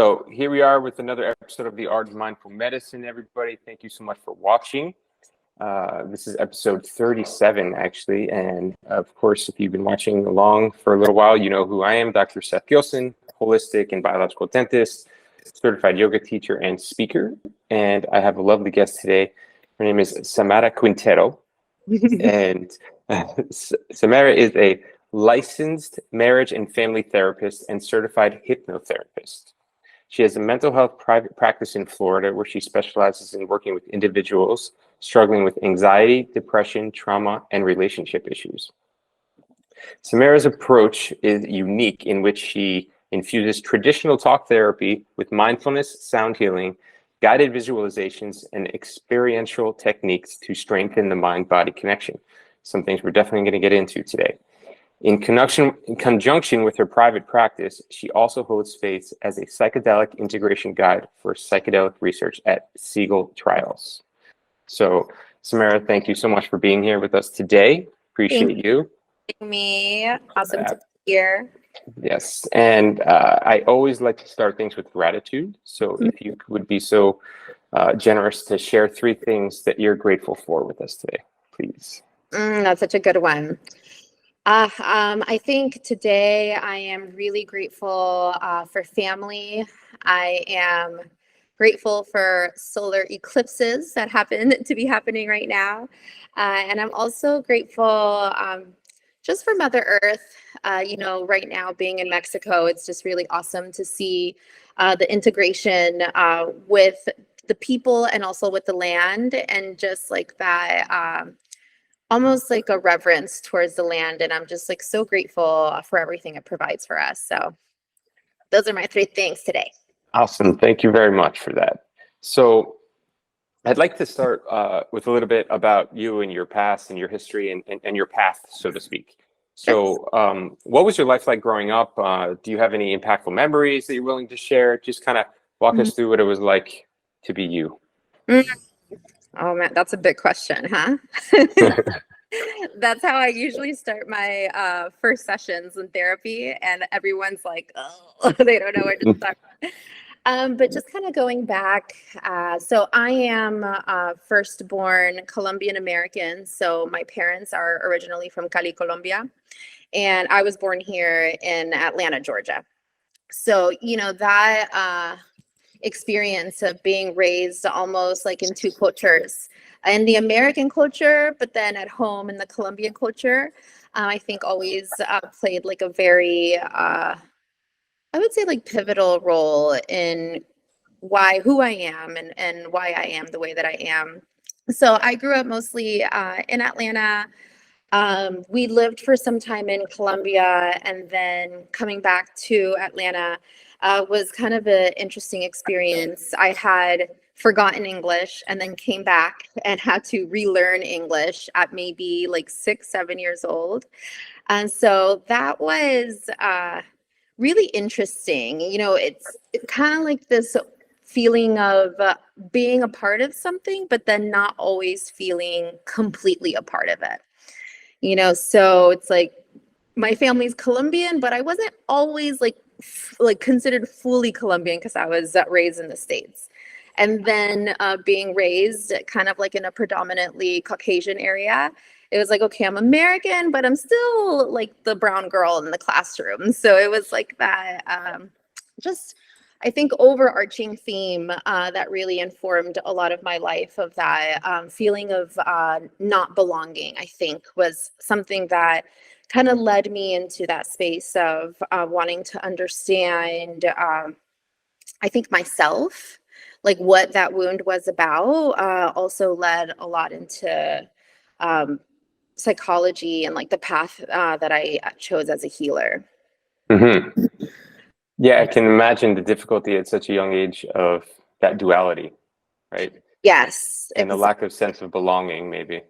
So here we are with another episode of The Art of Mindful Medicine, everybody. Thank you so much for watching. This is episode 37, actually. And of course, if you've been watching along for a little while, you know who I am, Dr. Seth Gilson, holistic and biological dentist, certified yoga teacher and speaker. And I have a lovely guest today. Her name is Samara Quintero. And Samara is a licensed marriage and family therapist and certified hypnotherapist. She has a mental health private practice in Florida where she specializes in working with individuals struggling with anxiety, depression, trauma, and relationship issues. Samara's approach is unique in which she infuses traditional talk therapy with mindfulness, sound healing, guided visualizations, and experiential techniques to strengthen the mind-body connection. Some things we're definitely going to get into today. In conjunction with her private practice, she also holds space as a psychedelic integration guide for psychedelic research at Siegel Trials. So, Samara, thank you so much for being here with us today. Appreciate you. Me. Awesome to be here. Yes, and I always like to start things with gratitude. So if you would be so generous to share 3 things that you're grateful for with us today, please. That's such a good one. I think today I am really grateful for family. I am grateful for solar eclipses that happen to be happening right now. And I'm also grateful just for Mother Earth. Right now being in Mexico, it's just really awesome to see the integration with the people and also with the land, and just like that almost like a reverence towards the land. And I'm just like so grateful for everything it provides for us. So those are my 3 things today. Awesome. Thank you very much for that. So I'd like to start with a little bit about you and your past and your history and your path, so to speak. So what was your life like growing up? Do you have any impactful memories that you're willing to share? Just kind of walk us through what it was like to be you. Oh man, that's a big question, huh? That's how I usually start my first sessions in therapy, and everyone's like, oh, they don't know where to start. But just kind of going back, so I am firstborn Colombian American. So my parents are originally from Cali, Colombia, and I was born here in Atlanta, Georgia. So, that experience of being raised almost like in 2 cultures, in the American culture, but then at home in the Colombian culture, I think always played like a very, I would say like pivotal role in who I am and why I am the way that I am. So I grew up mostly in Atlanta. We lived for some time in Colombia, and then coming back to Atlanta was kind of an interesting experience. I had forgotten English and then came back and had to relearn English at maybe like 6, 7 years old. And so that was really interesting. It's kind of like this feeling of being a part of something, but then not always feeling completely a part of it. So it's like my family's Colombian, but I wasn't always like considered fully Colombian because I was raised in the States. And then being raised kind of like in a predominantly Caucasian area, it was like, okay, I'm American, but I'm still like the brown girl in the classroom. So it was like that just, I think, overarching theme that really informed a lot of my life, of that feeling of not belonging, I think, was something that kind of led me into that space of wanting to understand, I think, myself, like what that wound was about. Also led a lot into psychology and like the path that I chose as a healer. Mm-hmm. Yeah, I can imagine the difficulty at such a young age of that duality, right? Yes. And the lack of sense of belonging, maybe.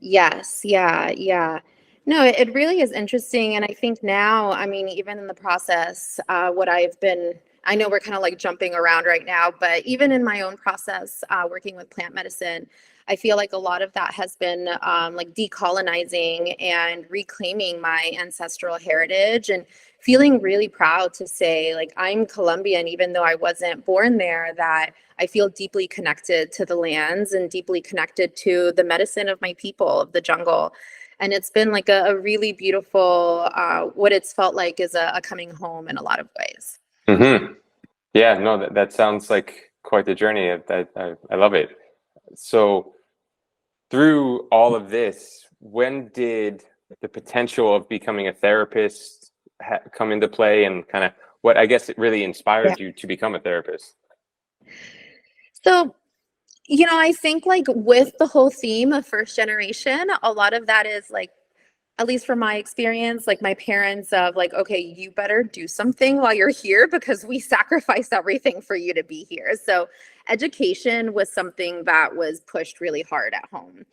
Yes. Yeah. No, it really is interesting. And I think now, I mean, even in the process, I know we're kind of like jumping around right now, but even in my own process, working with plant medicine, I feel like a lot of that has been like decolonizing and reclaiming my ancestral heritage, and feeling really proud to say, like, I'm Colombian, even though I wasn't born there, that I feel deeply connected to the lands and deeply connected to the medicine of my people, of the jungle. And it's been like a really beautiful, what it's felt like is a coming home in a lot of ways. Mm-hmm. Yeah, no, that sounds like quite the journey. I love it. So through all of this, when did the potential of becoming a therapist come into play, and kind of what, I guess, it really inspired you to become a therapist? So, you know, I think like with the whole theme of first generation, a lot of that is like, at least from my experience, like my parents of like, okay, you better do something while you're here because we sacrificed everything for you to be here. So education was something that was pushed really hard at home.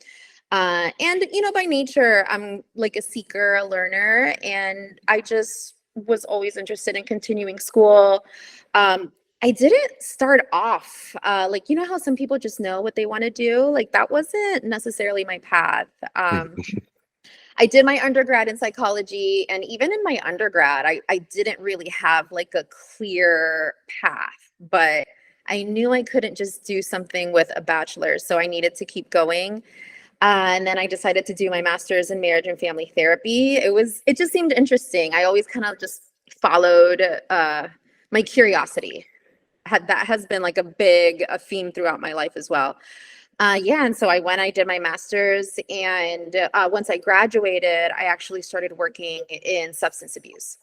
And, you know, by nature, I'm like a seeker, a learner, and I just was always interested in continuing school. I didn't start off like, you know, how some people just know what they want to do? Like, that wasn't necessarily my path. I did my undergrad in psychology, and even in my undergrad, I didn't really have like a clear path, but I knew I couldn't just do something with a bachelor's, so I needed to keep going. And then I decided to do my master's in marriage and family therapy. It just seemed interesting. I always kind of just followed my curiosity. That has been like a theme throughout my life as well. Yeah, and so I did my master's, and once I graduated, I actually started working in substance abuse.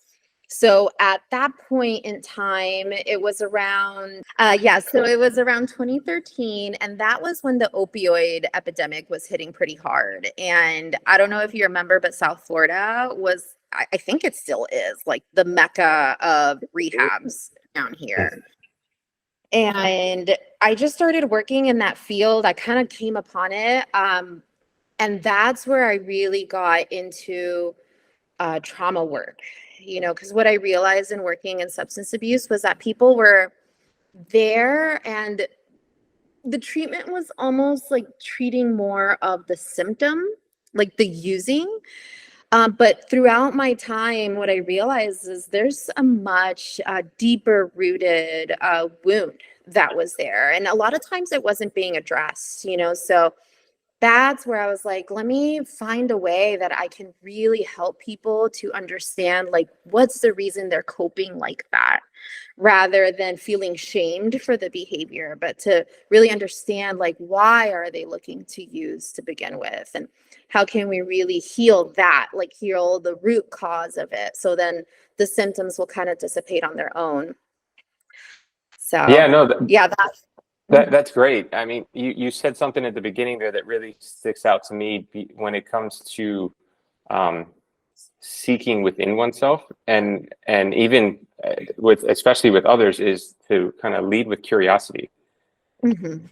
So at that point in time, it was around, so it was around 2013, and that was when the opioid epidemic was hitting pretty hard. And I don't know if you remember, but South Florida was, I think it still is, like the mecca of rehabs down here. And I just started working in that field. I kind of came upon it. And that's where I really got into trauma work, you know, because what I realized in working in substance abuse was that people were there, and the treatment was almost like treating more of the symptom, like the using. But throughout my time, what I realized is there's a much deeper rooted wound that was there. And a lot of times it wasn't being addressed, you know, so that's where I was like, let me find a way that I can really help people to understand, like, what's the reason they're coping like that, rather than feeling shamed for the behavior, but to really understand, like, why are they looking to use to begin with? And how can we really heal that, like, heal the root cause of it? So then the symptoms will kind of dissipate on their own. Yeah, So, no, yeah, that's great. I mean, you said something at the beginning there that really sticks out to me when it comes to um, seeking within oneself, and even with, especially with others, is to kind of lead with curiosity.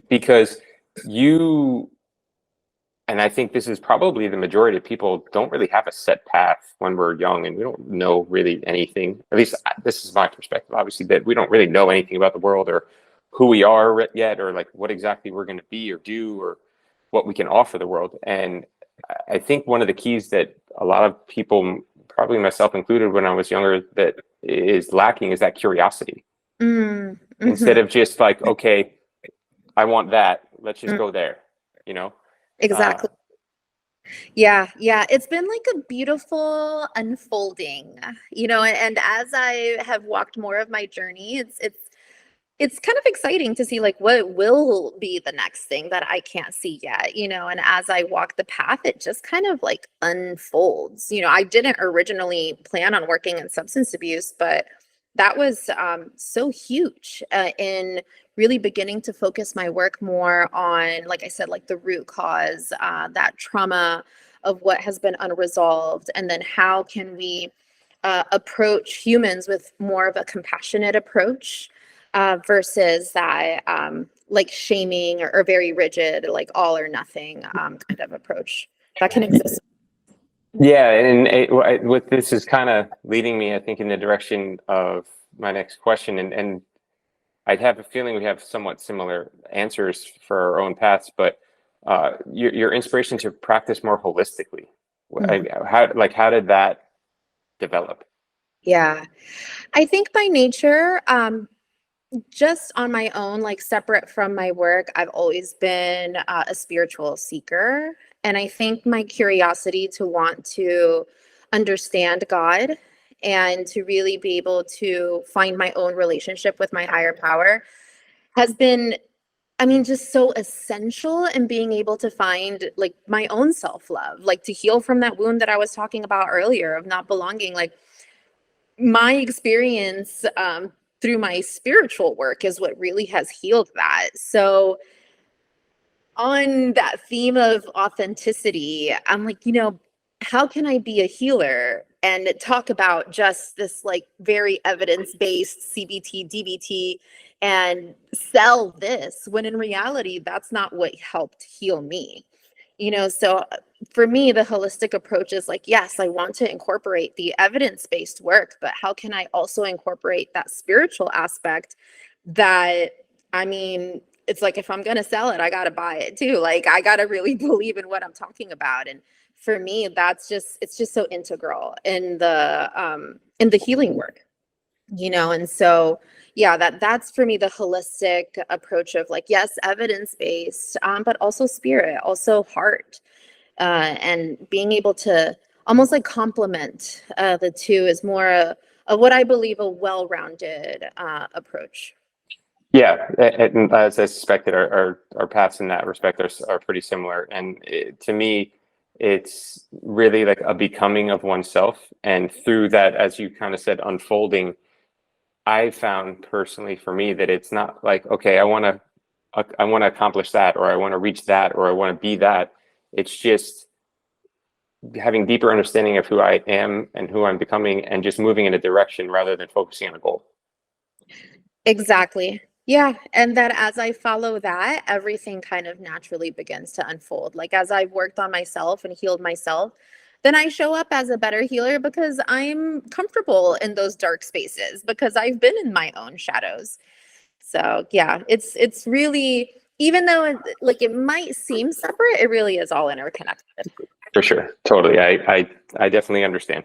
Because you, and I think this is probably the majority of people, don't really have a set path when we're young, and we don't know really anything. At least this is my perspective, obviously, that we don't really know anything about the world, or who we are yet, or like what exactly we're going to be or do, or what we can offer the world. And I think one of the keys that a lot of people, probably myself included when I was younger, that is lacking is that curiosity. Instead of just like, okay, I want that, let's just go there, you know? exactly. Yeah, yeah. It's been like a beautiful unfolding, you know, and as I have walked more of my journey, it's kind of exciting to see like what will be the next thing that I can't see yet, you know, and as I walk the path, it just kind of like unfolds. You know, I didn't originally plan on working in substance abuse, but that was so huge in really beginning to focus my work more on, like I said, like the root cause, that trauma of what has been unresolved, and then how can we approach humans with more of a compassionate approach versus that like shaming or very rigid, like all or nothing kind of approach that can exist. Yeah, and what this is kind of leading me, I think, in the direction of my next question, and I have a feeling we have somewhat similar answers for our own paths, but your inspiration to practice more holistically. Mhm. How did that develop? Yeah. I think by nature, just on my own, like separate from my work, I've always been a spiritual seeker. And I think my curiosity to want to understand God and to really be able to find my own relationship with my higher power has been, I mean, just so essential in being able to find like my own self love, like to heal from that wound that I was talking about earlier of not belonging. Like my experience through my spiritual work is what really has healed that. So, on that theme of authenticity, I'm like, how can I be a healer and talk about just this like very evidence based CBT, DBT, and sell this when in reality, that's not what helped heal me? So for me, the holistic approach is like, yes, I want to incorporate the evidence-based work, but how can I also incorporate that spiritual aspect that, I mean, it's like if I'm going to sell it, I got to buy it too. Like I got to really believe in what I'm talking about. And for me, it's just so integral in the healing work, and so yeah, that's for me the holistic approach of like, yes, evidence-based, but also spirit, also heart, and being able to almost like complement the two is more of what I believe a well-rounded approach. Yeah, and as I suspected, our paths in that respect are pretty similar. And to me, it's really like a becoming of oneself. And through that, as you kind of said, unfolding, I found personally for me that it's not like, okay, I want to accomplish that, or I want to reach that, or I want to be that. It's just having deeper understanding of who I am and who I'm becoming, and just moving in a direction rather than focusing on a goal. Exactly. Yeah. And that as I follow that, everything kind of naturally begins to unfold. Like as I've worked on myself and healed myself, then I show up as a better healer because I'm comfortable in those dark spaces because I've been in my own shadows. So yeah, it's really, even though like it might seem separate, it really is all interconnected. For sure, totally. I definitely understand.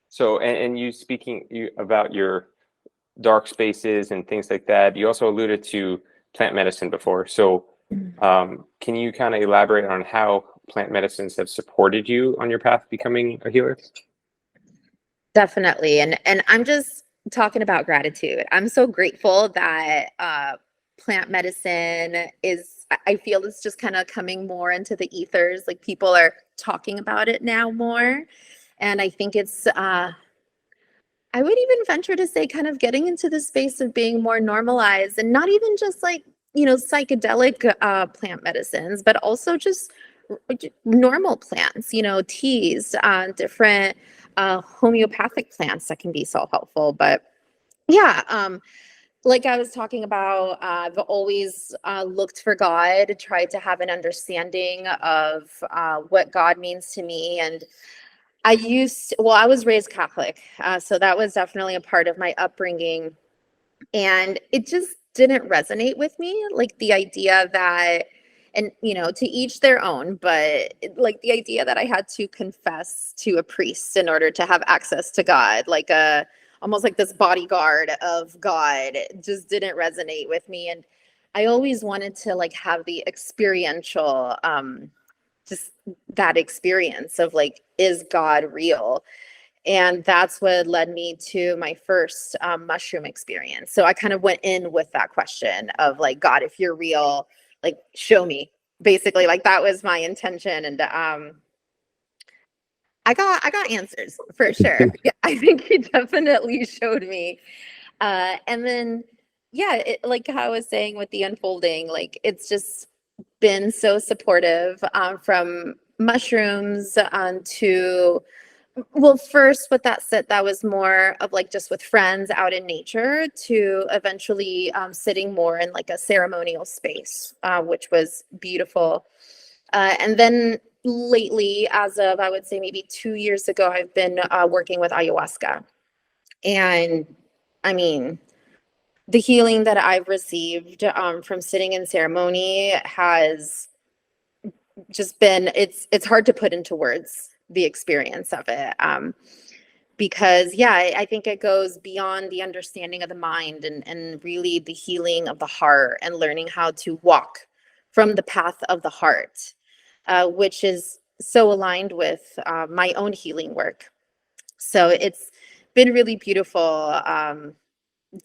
So, and you speaking about your dark spaces and things like that, you also alluded to plant medicine before. So, can you kind of elaborate on how plant medicines have supported you on your path becoming a healer? Definitely. And I'm just talking about gratitude. I'm so grateful that plant medicine is, I feel it's just kind of coming more into the ethers. Like people are talking about it now more. And I think it's I would even venture to say kind of getting into the space of being more normalized, and not even just like, psychedelic plant medicines, but also just normal plants, teas, different homeopathic plants that can be so helpful. But yeah, like I was talking about, I've always looked for God, tried to have an understanding of what God means to me. And I was raised Catholic, so that was definitely a part of my upbringing. And it just didn't resonate with me, like the idea that, and to each their own, but like the idea that I had to confess to a priest in order to have access to God, like almost like this bodyguard of God, it just didn't resonate with me. And I always wanted to like have the experiential, just that experience of like, is God real? And that's what led me to my first mushroom experience. So I kind of went in with that question of like, God, if you're real, like show me. Basically, like that was my intention. And I got answers for sure. Yeah, I think he definitely showed me. And then yeah, like how I was saying with the unfolding, like it's just been so supportive, from mushrooms to, well, first with that set, that was more of like just with friends out in nature, to eventually sitting more in like a ceremonial space, which was beautiful. And then lately, as of I would say maybe 2 years ago, I've been working with ayahuasca. And I mean, the healing that I've received from sitting in ceremony has just been, it's hard to put into words the experience of it. Because yeah, I think it goes beyond the understanding of the mind and really the healing of the heart and learning how to walk from the path of the heart, which is so aligned with my own healing work. So it's been really beautiful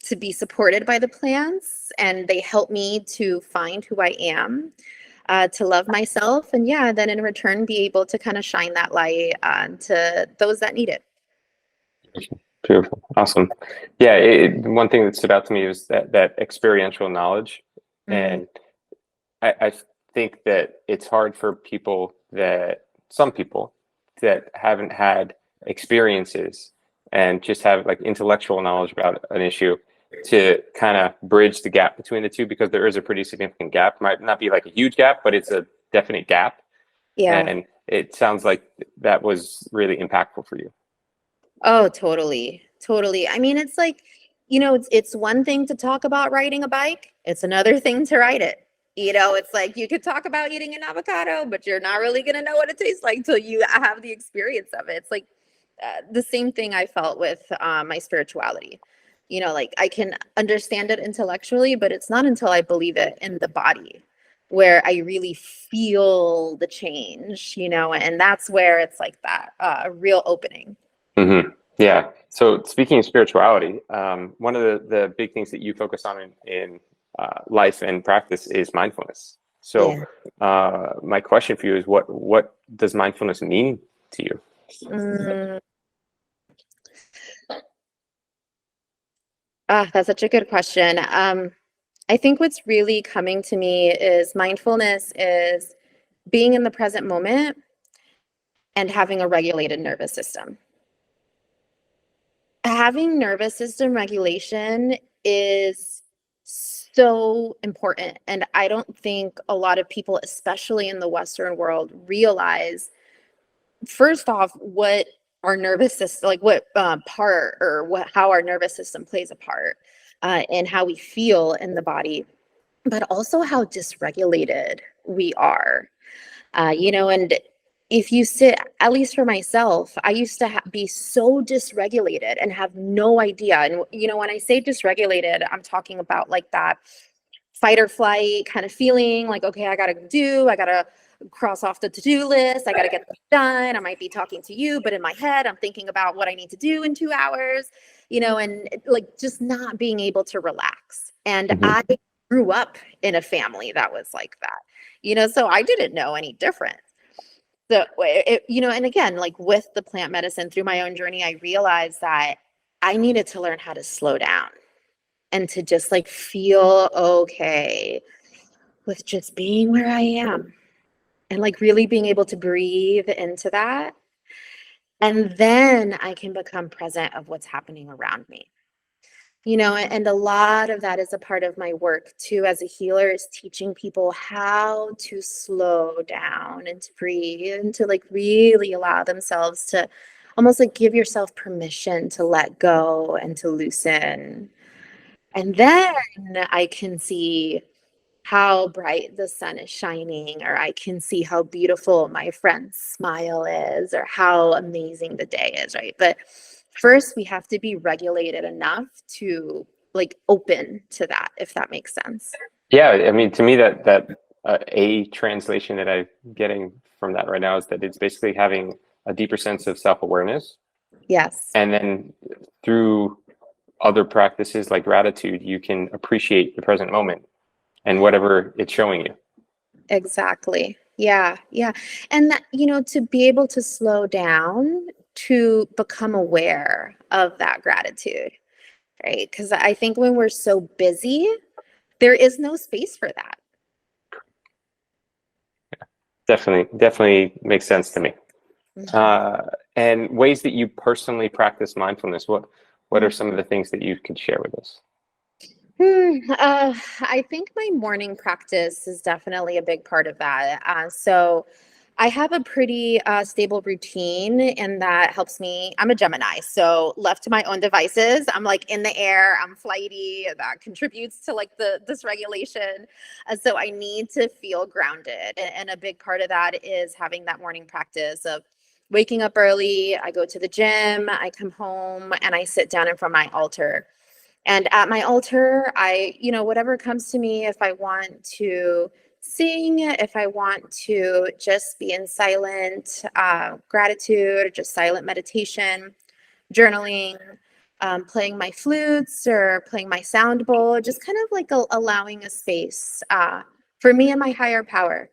to be supported by the plants, and they help me to find who I am, to love myself, and yeah, then in return be able to kind of shine that light to those that need it. Beautiful. Awesome. Yeah. One thing that stood out to me was that experiential knowledge. And I think that it's hard for some people that haven't had experiences and just have like intellectual knowledge about an issue to kind of bridge the gap between the two, because there is a pretty significant gap. Might not be like a huge gap, but it's a definite gap. Yeah. And it sounds like that was really impactful for you. Oh, totally. Totally. I mean, it's like, it's one thing to talk about riding a bike. It's another thing to ride it. It's like you could talk about eating an avocado, but you're not really going to know what it tastes like till you have the experience of it. It's like the same thing I felt with my spirituality. Like I can understand it intellectually, but it's not until I believe it in the body where I really feel the change, and that's where it's like that a real opening. Mm-hmm. Yeah. So speaking of spirituality, one of the big things that you focus on in life and practice is mindfulness. So my question for you is, what does mindfulness mean to you? That's such a good question. I think what's really coming to me is mindfulness is being in the present moment and having a regulated nervous system. Having nervous system regulation is so important. And I don't think a lot of people, especially in the Western world, realize, first off, what our nervous system, like what part or how our nervous system plays a part in how we feel in the body, but also how dysregulated we are. And if you sit, at least for myself, I used to be so dysregulated and have no idea. And, when I say dysregulated, I'm talking about like that fight or flight kind of feeling, like, okay, I got to cross off the to-do list. I got to get this done. I might be talking to you, but in my head, I'm thinking about what I need to do in 2 hours, and like just not being able to relax. And I grew up in a family that was like that, so I didn't know any different. So, and again, like with the plant medicine through my own journey, I realized that I needed to learn how to slow down and to just like feel okay with just being where I am and like really being able to breathe into that. And then I can become present of what's happening around me. And a lot of that is a part of my work too, as a healer, is teaching people how to slow down and to breathe and to like really allow themselves to almost like give yourself permission to let go and to loosen. And then I can see how bright the sun is shining, or I can see how beautiful my friend's smile is, or how amazing the day is, right? But first, we have to be regulated enough to like open to that, if that makes sense. Yeah, I mean, to me, that a translation that I'm getting from that right now is that it's basically having a deeper sense of self-awareness. Yes. And then through other practices like gratitude, you can appreciate the present moment and whatever it's showing you. Exactly. Yeah. Yeah. And that, to be able to slow down, to become aware of that gratitude, right? Because I think when we're so busy, there is no space for that. Definitely makes sense to me. And ways that you personally practice mindfulness, what are some of the things that you could share with us? I think my morning practice is definitely a big part of that. So I have a pretty stable routine, and that helps me. I'm a Gemini, so left to my own devices, I'm like in the air, I'm flighty. That contributes to like the dysregulation. So I need to feel grounded. And a big part of that is having that morning practice of waking up early. I go to the gym, I come home, and I sit down in front of my altar. And at my altar, whatever comes to me, if I want to sing, if I want to just be in silent gratitude, or just silent meditation, journaling, playing my flutes or playing my sound bowl, just kind of like allowing a space for me and my higher power,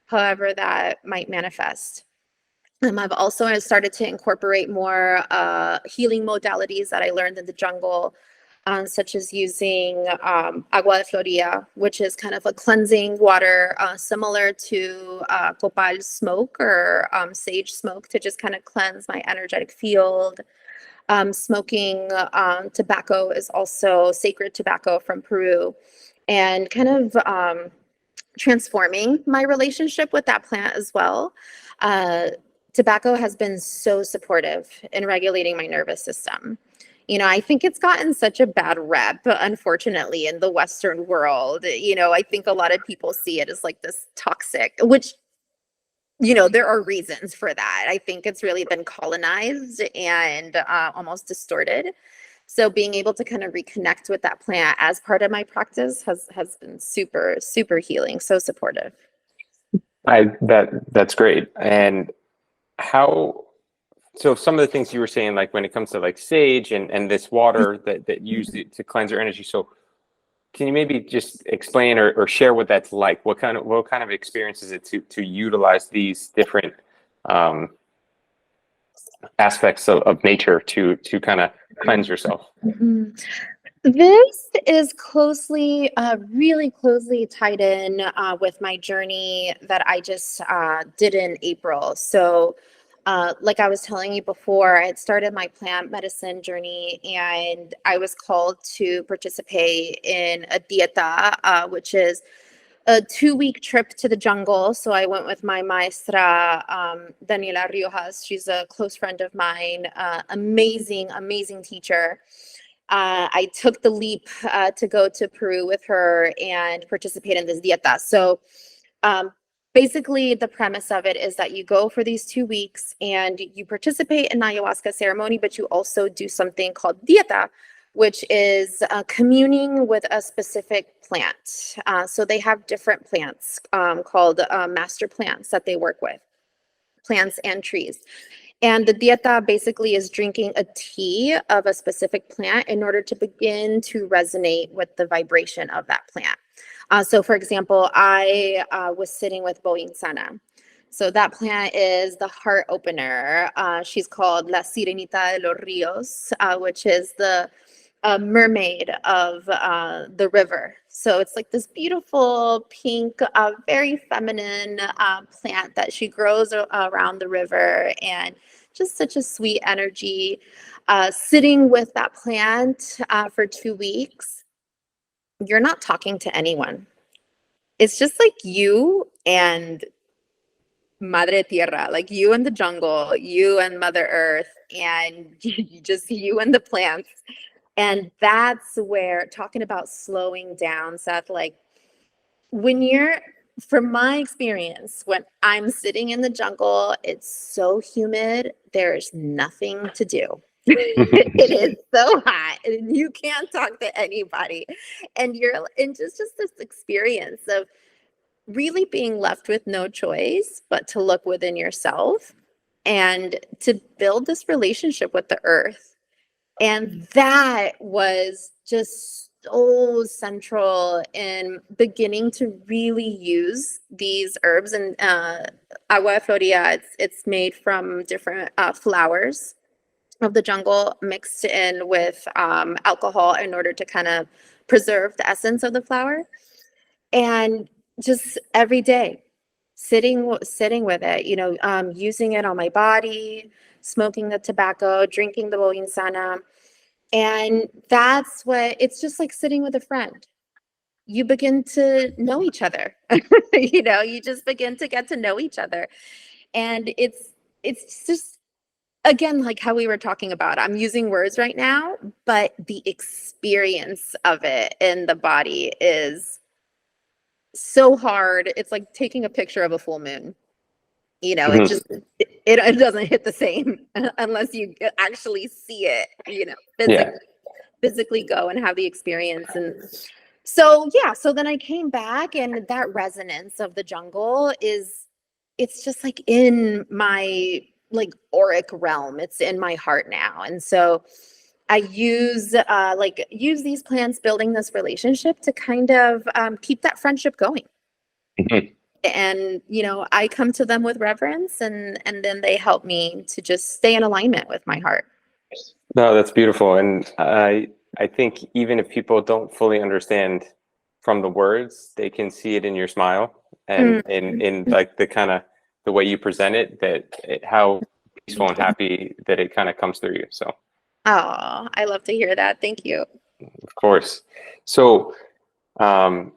however that might manifest. I've also started to incorporate more healing modalities that I learned in the jungle, such as using agua de floria, which is kind of a cleansing water similar to copal smoke or sage smoke, to just kind of cleanse my energetic field. Smoking tobacco is also sacred tobacco from Peru, and kind of transforming my relationship with that plant as well. Tobacco has been so supportive in regulating my nervous system. I think it's gotten such a bad rep, unfortunately, in the Western world. I think a lot of people see it as like this toxic, which, there are reasons for that. I think it's really been colonized and almost distorted. So being able to kind of reconnect with that plant as part of my practice has been super, super healing, so supportive. That's great. And so some of the things you were saying, like when it comes to like sage and this water that used to cleanse your energy. So can you maybe just explain or share what that's like? What kind of experience is it to utilize these different aspects of nature to kind of cleanse yourself? Mm-hmm. This is really closely tied in with my journey that I just did in April. So, like I was telling you before, I had started my plant medicine journey, and I was called to participate in a dieta, which is a 2-week trip to the jungle. So I went with my maestra, Daniela Riojas. She's a close friend of mine, amazing, amazing teacher. I took the leap to go to Peru with her and participate in this dieta. So basically, the premise of it is that you go for these 2 weeks and you participate in ayahuasca ceremony, but you also do something called dieta, which is communing with a specific plant. So they have different plants called master plants that they work with, plants and trees. And the dieta basically is drinking a tea of a specific plant in order to begin to resonate with the vibration of that plant. So for example, I was sitting with Boinsana. So that plant is the heart opener. She's called La Sirenita de los Ríos, which is the mermaid of the river. So it's like this beautiful pink, very feminine plant that she grows around the river, and just such a sweet energy. Sitting with that plant for 2 weeks, you're not talking to anyone. It's just like you and Madre Tierra, like you and the jungle, you and Mother Earth, and just you and the plants. And that's where, talking about slowing down, Seth, like from my experience, when I'm sitting in the jungle, it's so humid, there's nothing to do. It is so hot and you can't talk to anybody. And you're in just this experience of really being left with no choice but to look within yourself and to build this relationship with the earth. And that was just so central in beginning to really use these herbs. And agua de floria, it's made from different flowers of the jungle mixed in with alcohol in order to kind of preserve the essence of the flower. And just every day sitting with it, using it on my body, smoking the tobacco, drinking the boinsana. And that's what it's just like sitting with a friend. You begin to know each other. You just begin to get to know each other. And it's just, again, like how we were talking about, I'm using words right now, but the experience of it in the body is so hard. It's like taking a picture of a full moon. It Mhm. just it doesn't hit the same unless you actually see it, Yeah. physically go and have the experience. And so, yeah, so then I came back, and that resonance of the jungle it's just like in my like auric realm. It's in my heart now. And so I use these plants, building this relationship to kind of keep that friendship going. Mhm. And I come to them with reverence, and then they help me to just stay in alignment with my heart. No, that's beautiful. And I think even if people don't fully understand from the words, they can see it in your smile and in like the kind of the way you present it, how peaceful and happy that it kind of comes through you. So, Oh, I love to hear that. Thank you. of course. So, um,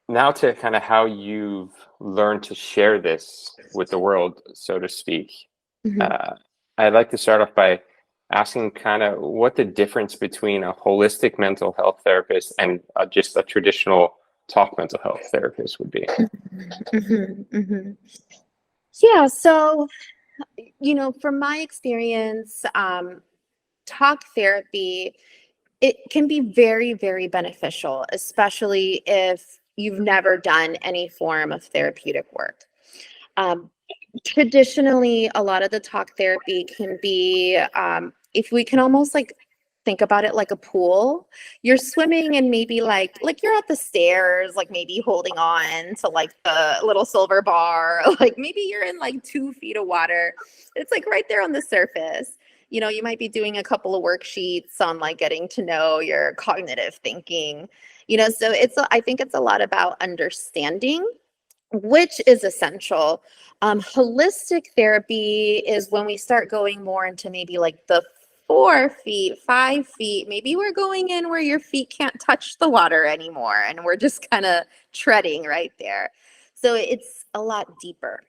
now to kind of how you've learned to share this with the world, so to speak. Mhm. Uh, I'd like to start off by asking kind of what the difference between a holistic mental health therapist and just a traditional talk mental health therapist would be. Mhm, mhm. Yeah, so from my experience, talk therapy, it can be very, very beneficial, especially if you've never done any form of therapeutic work. Um, Traditionally, a lot of the talk therapy can be, if we can almost like think about it like a pool. You're swimming, and maybe like you're at the stairs, like maybe holding on to like the little silver bar, like maybe you're in like 2 feet of water. It's like right there on the surface. You might be doing a couple of worksheets on like getting to know your cognitive thinking. So I think it's a lot about understanding, which is essential. Holistic therapy is when we start going more into maybe like the 4 feet, 5 feet. Maybe we're going in where your feet can't touch the water anymore, and we're just kind of treading right there. So it's a lot deeper,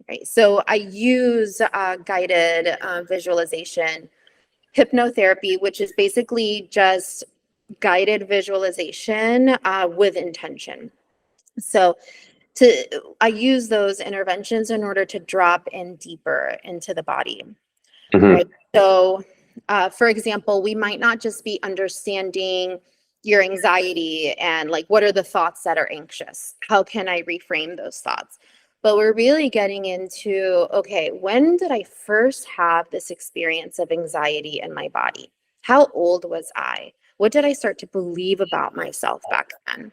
right? So I use guided visualization, hypnotherapy, which is basically just guided visualization with intention. So I use those interventions in order to drop in deeper into the body, right? Hmm. So, for example, we might not just be understanding your anxiety and like what are the thoughts that are anxious? How can I reframe those thoughts? But we're really getting into, okay, when did I first have this experience of anxiety in my body? How old was I? What did I start to believe about myself back then?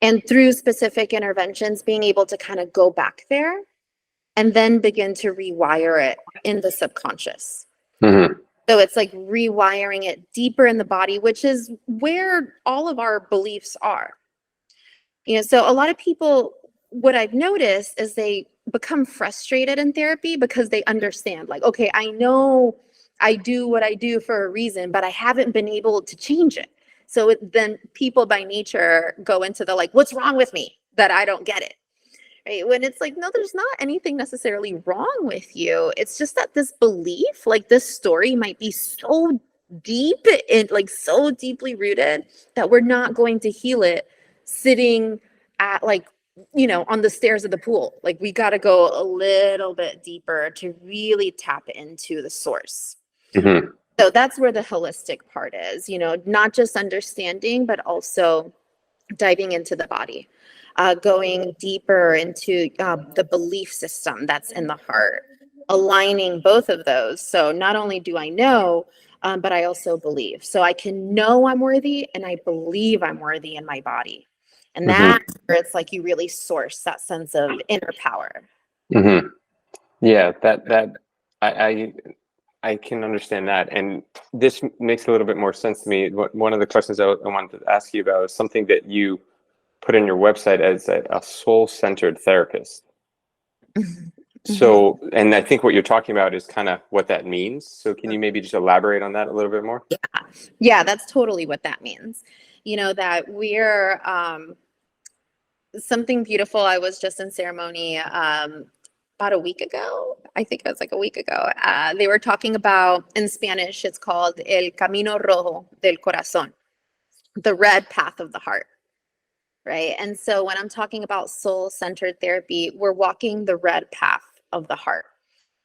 And through specific interventions, being able to kind of go back there and then begin to rewire it in the subconscious. Hmm. So it's like rewiring it deeper in the body, which is where all of our beliefs are. So a lot of people, what I've noticed is they become frustrated in therapy because they understand, like, okay, I know I do what I do for a reason, but I haven't been able to change it. So then people by nature go into the like, what's wrong with me that I don't get it? Right? When it's like, no, there's not anything necessarily wrong with you. It's just that this belief, like this story might be so deep and like so deeply rooted that we're not going to heal it sitting at like, on the stairs of the pool. Like we got to go a little bit deeper to really tap into the source. Hmm. So that's where the holistic part is, not just understanding, but also diving into the body, going deeper into the belief system that's in the heart, aligning both of those. So not only do I know, but I also believe. So I can know I'm worthy, and I believe I'm worthy in my body. And Hmm. that's where it's like you really source that sense of inner power. Hmm. Yeah, that I, I I can understand that, and this makes a little bit more sense to me. One of the questions I wanted to ask you about is something that you put in your website as a soul-centered therapist. Mhm. Mhm. So, and I think what you're talking about is kind of what that means. So, can you maybe just elaborate on that a little bit more? Yeah, that's totally what that means. That we're something beautiful. I was just in ceremony about a week ago. I think it was like a week ago. They were talking about, in Spanish, it's called El Camino Rojo del Corazón, the red path of the heart, right? And so when I'm talking about soul-centered therapy, we're walking the red path of the heart.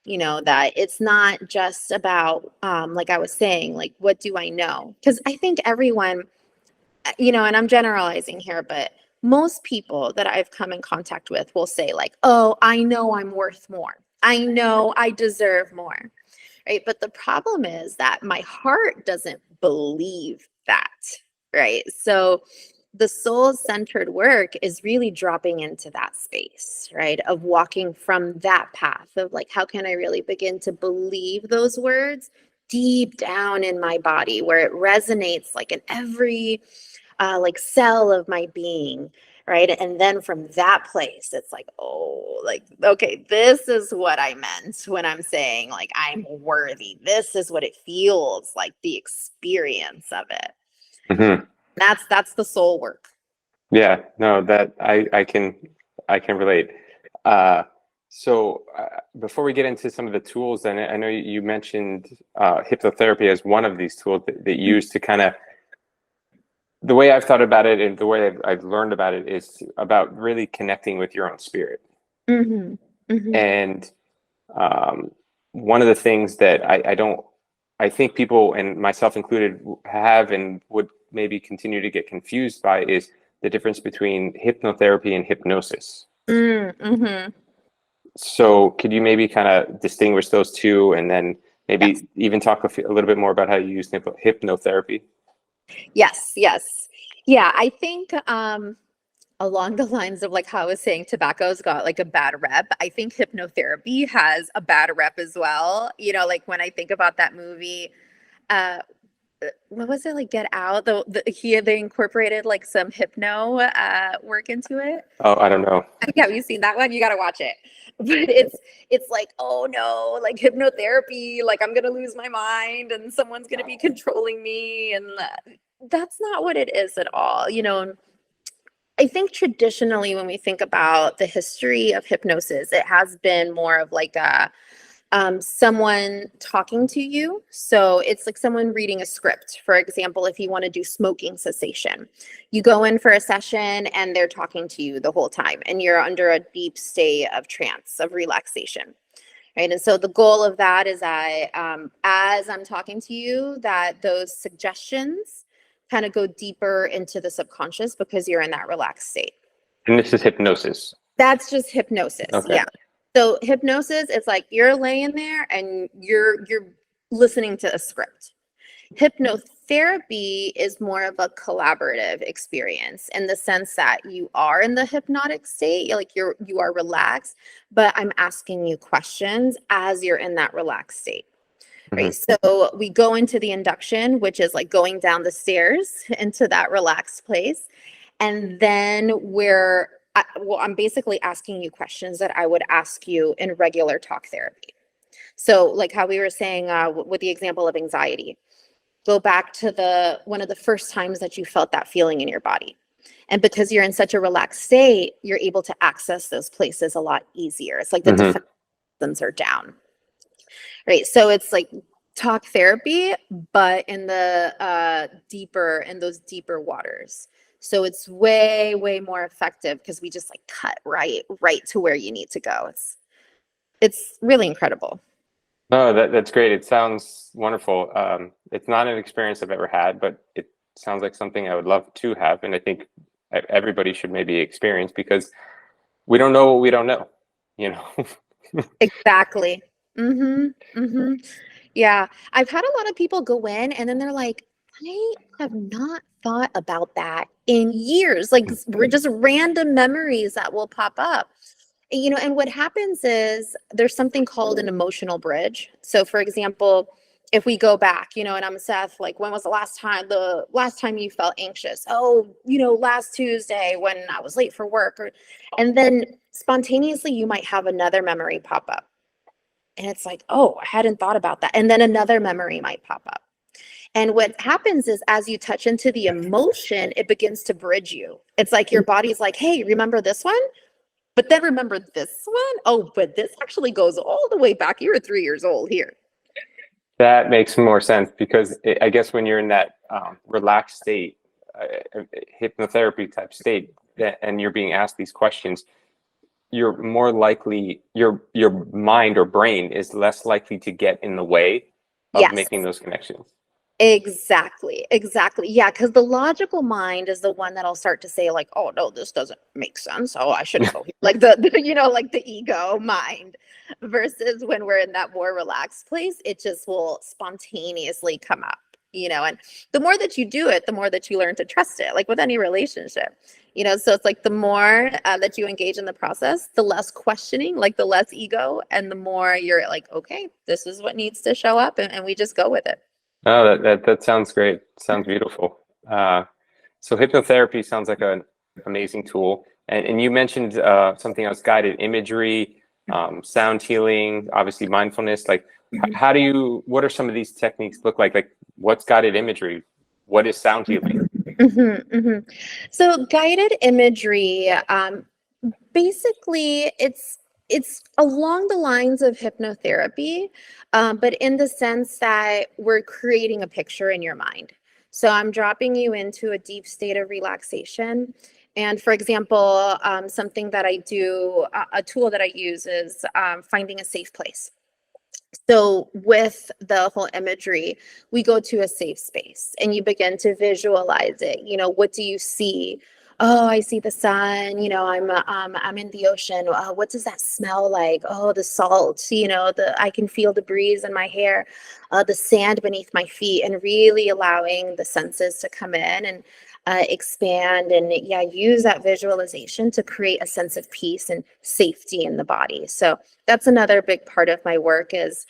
That it's not just about, like I was saying, like, what do I know? Because I think everyone, and I'm generalizing here, but most people that I've come in contact with will say like, oh, I know I'm worth more. I know I deserve more, right? But the problem is that my heart doesn't believe that, right? So the soul-centered work is really dropping into that space, right? Of walking from that path of like, how can I really begin to believe those words deep down in my body where it resonates like in every like cell of my being, right? And then from that place, it's like, oh, like, okay, this is what I meant when I'm saying like I'm worthy. This is what it feels like, the experience of it. Mm-hmm. That's the soul work. Yeah, no, that I can relate. So before we get into some of the tools, and I know you mentioned hypnotherapy as one of these tools that you use to kind of, the way I've thought about it and the way I've learned about it is about really connecting with your own spirit. Mm-hmm. Mm-hmm. And one of the things that I think people, and myself included, have and would maybe continue to get confused by is the difference between hypnotherapy and hypnosis. Mm-hmm. So could you maybe kind of distinguish those two, and then maybe even talk a little bit more about how you use hypnotherapy? Yes. Yeah, I think along the lines of like how I was saying tobacco's got like a bad rep, I think hypnotherapy has a bad rep as well. Like when I think about that movie, uh what was it, like Get Out? They incorporated like some hypno work into it. Oh, I don't know. Yeah, have you seen that one? You got to watch it. But it's like, oh no, like hypnotherapy, like I'm gonna lose my mind and someone's gonna be controlling me, and that's not what it is at all. I think traditionally when we think about the history of hypnosis, it has been more of like a someone talking to you. So it's like someone reading a script. For example, if you want to do smoking cessation, you go in for a session and they're talking to you the whole time and you're under a deep state of trance, of relaxation. Right. And so the goal of that is as I'm talking to you, that those suggestions kind of go deeper into the subconscious because you're in that relaxed state. And this is hypnosis. That's just hypnosis. Okay. Yeah. So hypnosis, it's like you're laying there and you're listening to a script. Hypnotherapy is more of a collaborative experience in the sense that you are in the hypnotic state, like you are relaxed, but I'm asking you questions as you're in that relaxed state. Right. Mm-hmm. So we go into the induction, which is like going down the stairs into that relaxed place. And then I'm basically asking you questions that I would ask you in regular talk therapy. So like how we were saying with the example of anxiety, go back to one of the first times that you felt that feeling in your body. And because you're in such a relaxed state, you're able to access those places a lot easier. It's like the defense systems are down. Right. So it's like talk therapy, but in the those deeper waters. So it's way, way more effective because we just like cut right to where you need to go. It's really incredible. No, that's great. It sounds wonderful. It's not an experience I've ever had, but it sounds like something I would love to have. And I think everybody should maybe experience, because we don't know what we don't know, Exactly. Mm-hmm. Mm-hmm. Yeah. I've had a lot of people go in and then they're like, I have not thought about that in years. Like we're just random memories that will pop up. And what happens is there's something called an emotional bridge. So for example, if we go back, and I'm Seth, like when was the last time you felt anxious? Oh, last Tuesday when I was late for work, and then spontaneously you might have another memory pop up. And it's like, oh, I hadn't thought about that. And then another memory might pop up. And what happens is as you touch into the emotion, it begins to bridge you. It's like your body's like, hey, remember this one? but then remember this one. Oh, but this actually goes all the way back. You were 3 years old here. That makes more sense because I guess when you're in that relaxed state, hypnotherapy type state, and you're being asked these questions, you're more likely, your mind or brain is less likely to get in the way of Yes. making those connections. Exactly. Yeah, because the logical mind is the one that'll start to say like, "Oh no, this doesn't make sense. Oh, I shouldn't go here." Like like the ego mind. Versus when we're in that more relaxed place, it just will spontaneously come up. And the more that you do it, the more that you learn to trust it. Like with any relationship, So it's like the more that you engage in the process, the less questioning, like the less ego, and the more you're like, "Okay, this is what needs to show up," and we just go with it. Oh, that sounds great. Sounds beautiful. So hypnotherapy sounds like an amazing tool. And you mentioned something else, guided imagery, sound healing, obviously mindfulness. Like, what are some of these techniques look like? Like, what's guided imagery? What is sound healing? So guided imagery, basically it's along the lines of hypnotherapy, but in the sense that we're creating a picture in your mind. So I'm dropping you into a deep state of relaxation. And for example, something that I do, a tool that I use is finding a safe place. So with the whole imagery, we go to a safe space and you begin to visualize it. What do you see? Oh, I see the sun. I'm in the ocean. What does that smell like? Oh, the salt. I can feel the breeze in my hair, the sand beneath my feet, and really allowing the senses to come in and expand and use that visualization to create a sense of peace and safety in the body. So that's another big part of my work is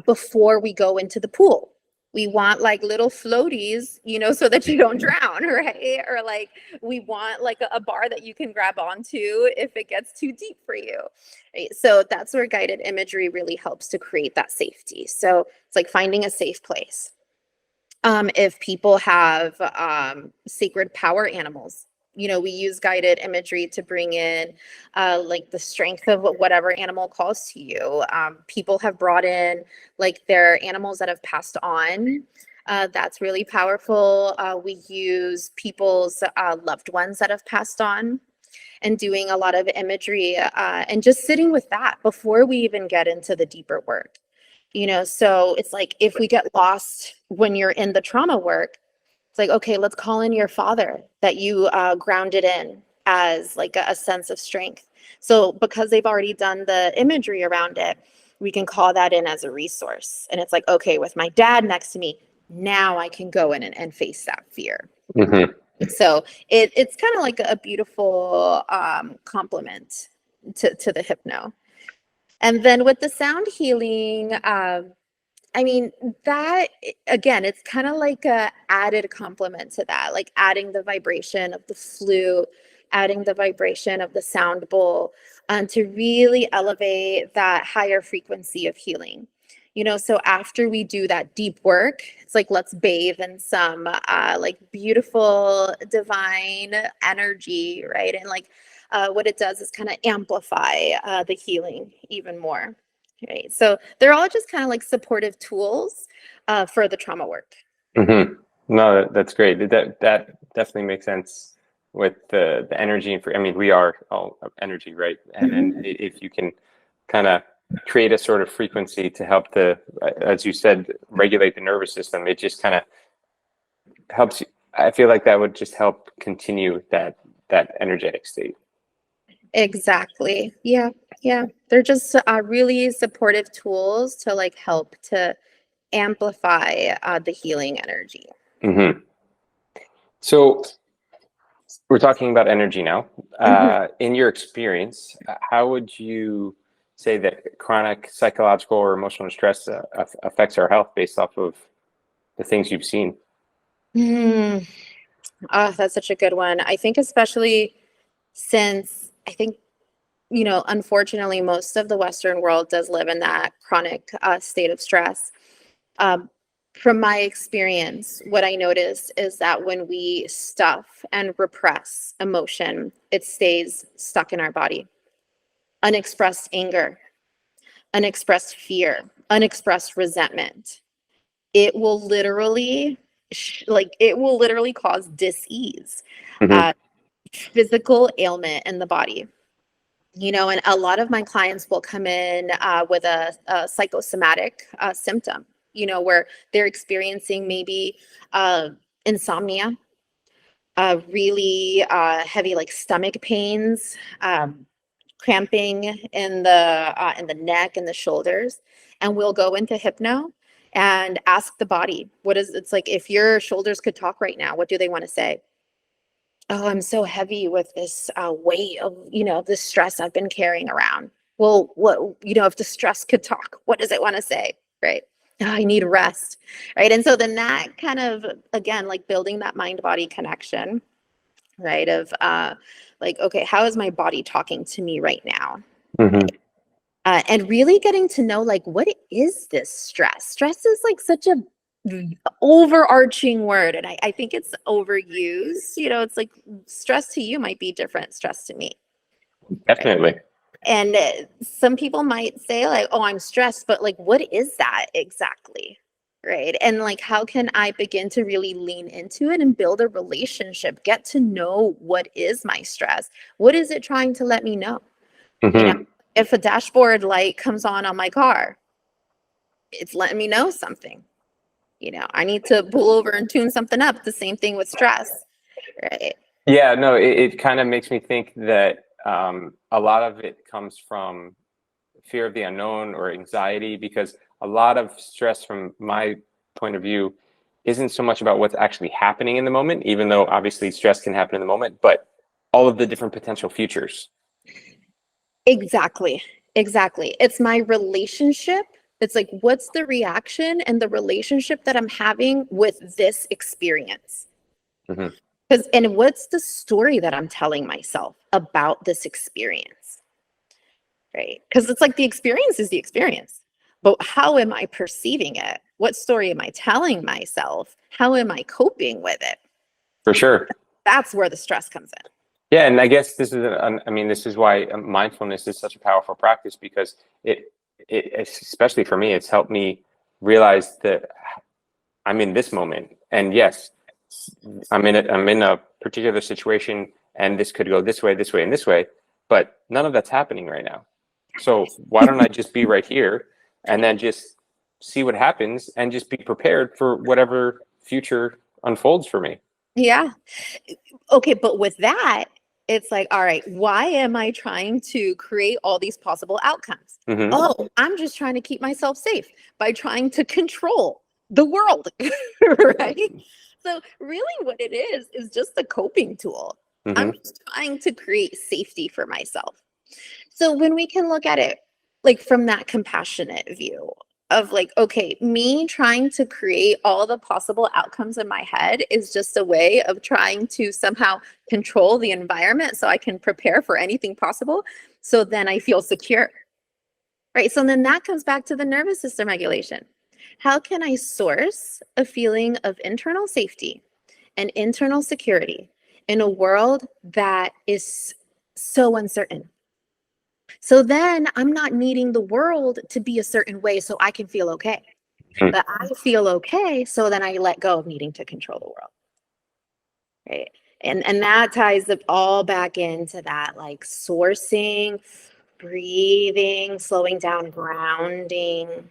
before we go into the pool, we want like little floaties, so that you don't drown, right? Or like we want like a bar that you can grab onto if it gets too deep for you. Right? So that's where guided imagery really helps to create that safety. So it's like finding a safe place. If people have sacred power animals, we use guided imagery to bring in like the strength of whatever animal calls to you. People have brought in like their animals that have passed on. That's really powerful. We use people's loved ones that have passed on and doing a lot of imagery and just sitting with that before we even get into the deeper work. So it's like if we get lost when you're in the trauma work, it's like, okay, let's call in your father that you grounded in as like a sense of strength. So because they've already done the imagery around it, we can call that in as a resource. And it's like, okay, with my dad next to me, now I can go in and face that fear. Mm-hmm. So it's kind of like a beautiful complement to the hypno. And then with the sound healing, that again, it's kind of like a added complement to that, like adding the vibration of the flute, adding the vibration of the sound bowl, to really elevate that higher frequency of healing. So after we do that deep work, it's like let's bathe in some like beautiful divine energy, right? And like what it does is kind of amplify the healing even more. Right. So they're all just kind of like supportive tools for the trauma work. Mm-hmm. No, that's great. That definitely makes sense with the energy. I mean, we are all energy, right? And then if you can kind of create a sort of frequency to help as you said, regulate the nervous system, it just kind of helps you. I feel like that would just help continue that energetic state. Exactly. Yeah. Yeah. They're just really supportive tools to like help to amplify the healing energy. Mm-hmm. So we're talking about energy now. In your experience, how would you say that chronic psychological or emotional stress affects our health based off of the things you've seen? That's such a good one. I think especially since I think, unfortunately, most of the Western world does live in that chronic state of stress. Um, from my experience, what I notice is that when we stuff and repress emotion, it stays stuck in our body. unexpressed anger, unexpressed fear, unexpressed resentment. It will literally cause dis-ease, Mm-hmm. physical ailment in the body. And a lot of my clients will come in with a psychosomatic symptom, where they're experiencing maybe insomnia, really heavy like stomach pains, cramping in the neck and the shoulders. And we'll go into hypno and ask the body, it's like, if your shoulders could talk right now, what do they want to say? Oh, I'm so heavy with this weight of, this stress I've been carrying around. Well, if the stress could talk, what does it want to say? Right. Oh, I need rest. Right. And so then that kind of, again, like building that mind body connection, right. Of like, okay, how is my body talking to me right now? Mm-hmm. And really getting to know, like, what is this stress? Stress is like such a overarching word, and I think it's overused. It's like stress to you might be different stress to me. Definitely. Right? And some people might say like, oh, I'm stressed, but like, what is that exactly? Right. And like, how can I begin to really lean into it and build a relationship, get to know what is my stress? What is it trying to let me know? Mm-hmm. If a dashboard light comes on my car, it's letting me know something. I need to pull over and tune something up. The same thing with stress, right? Yeah, no, it kind of makes me think that a lot of it comes from fear of the unknown or anxiety, because a lot of stress, from my point of view, isn't so much about what's actually happening in the moment, even though obviously stress can happen in the moment, but all of the different potential futures. Exactly. It's my relationship. It's like, what's the reaction and the relationship that I'm having with this experience? Mm-hmm. And what's the story that I'm telling myself about this experience? Right? Because it's like the experience is the experience, but how am I perceiving it? What story am I telling myself? How am I coping with it? For sure. That's where the stress comes in. Yeah, and I guess this is, this is why mindfulness is such a powerful practice, because especially for me, it's helped me realize that I'm in this moment, and yes, I'm in a particular situation, and this could go this way, and this way, but none of that's happening right now. So why don't I just be right here, and then just see what happens, and just be prepared for whatever future unfolds for me. Yeah. Okay, but with that, it's like, all right, why am I trying to create all these possible outcomes? Mm-hmm. Oh, I'm just trying to keep myself safe by trying to control the world, right? So really what it is just a coping tool. I'm Mm-hmm. just trying to create safety for myself. So when we can look at it like from that compassionate view of like, okay, me trying to create all the possible outcomes in my head is just a way of trying to somehow control the environment so I can prepare for anything possible. So then I feel secure, right? So then that comes back to the nervous system regulation. How can I source a feeling of internal safety and internal security in a world that is so uncertain? So then I'm not needing the world to be a certain way so I can feel okay. But I feel okay, so then I let go of needing to control the world. Right. And that ties it all back into that like sourcing, breathing, slowing down, grounding.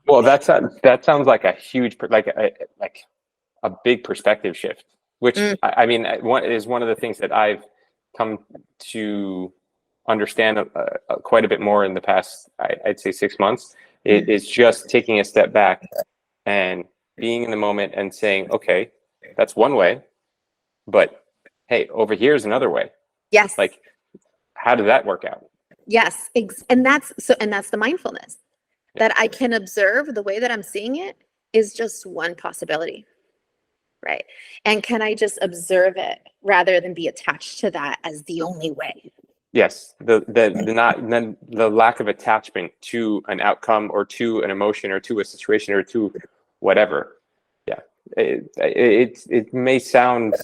Well, that sounds like a huge, like a big perspective shift, which Mm, is one of the things that I've come to understand quite a bit more in the past, I'd say 6 months. It mm. is just taking a step back and being in the moment and saying, okay, that's one way, but hey, over here is another way. Yes. Like, how did that work out? Yes. And that's the mindfulness that I can observe the way that I'm seeing it is just one possibility. Right. And can I just observe it rather than be attached to that as the only way? Yes, the lack of attachment to an outcome or to an emotion or to a situation or to whatever. Yeah, it may sound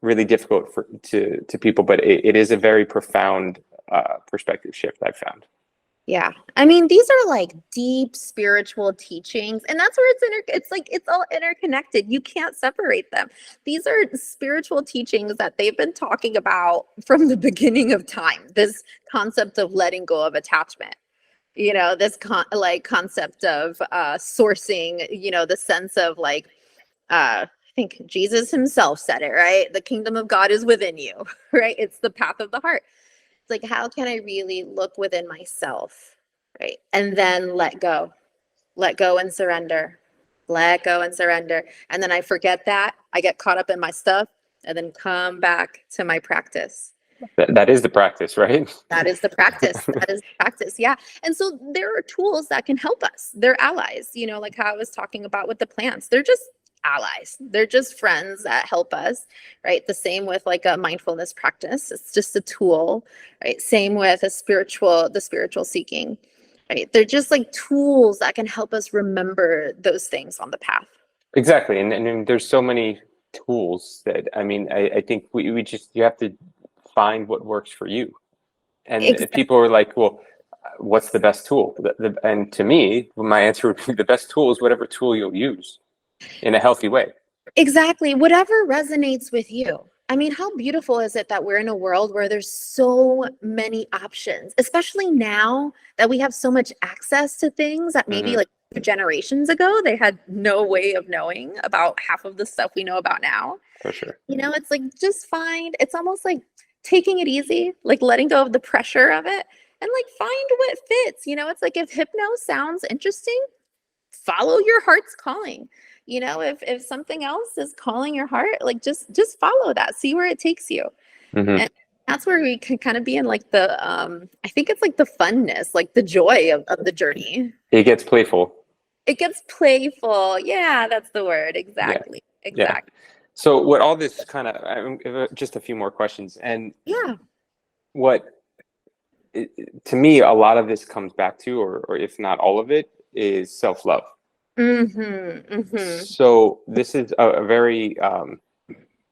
really difficult to people, but it is a very profound perspective shift I've found. Yeah. I mean, these are like deep spiritual teachings, and that's where it's all interconnected. You can't separate them. These are spiritual teachings that they've been talking about from the beginning of time. This concept of letting go of attachment, this concept of sourcing, the sense of like, I think Jesus himself said it, right? The kingdom of God is within you, right? It's the path of the heart. It's like, how can I really look within myself, right? And then let go and surrender, let go and surrender. And then I forget that. I get caught up in my stuff and then come back to my practice. That is the practice, right? That is the practice. That is the practice. Yeah. And so there are tools that can help us. They're allies, like how I was talking about with the plants. They're just allies. They're just friends that help us, right? The same with like a mindfulness practice. It's just a tool, right? Same with the spiritual seeking, right? They're just like tools that can help us remember those things on the path. Exactly. And there's so many tools that, I think you have to find what works for you. And Exactly. people are like, well, what's the best tool? And to me, my answer would be the best tool is whatever tool you'll use in a healthy way. Exactly. Whatever resonates with you. I mean, how beautiful is it that we're in a world where there's so many options, especially now that we have so much access to things that maybe like generations ago, they had no way of knowing about half of the stuff we know about now. For sure. It's like, it's almost like taking it easy, like letting go of the pressure of it and like find what fits. It's like if hypno sounds interesting, follow your heart's calling. If something else is calling your heart, like just follow that, see where it takes you. And that's where we can kind of be in like the I think it's like the funness, like the joy of the journey. It gets playful. Yeah, that's the word. Exactly. Yeah. Exactly. Yeah. So what all this kind of just a few more questions, and to me a lot of this comes back to, or if not all of it, is self-love. So this is a very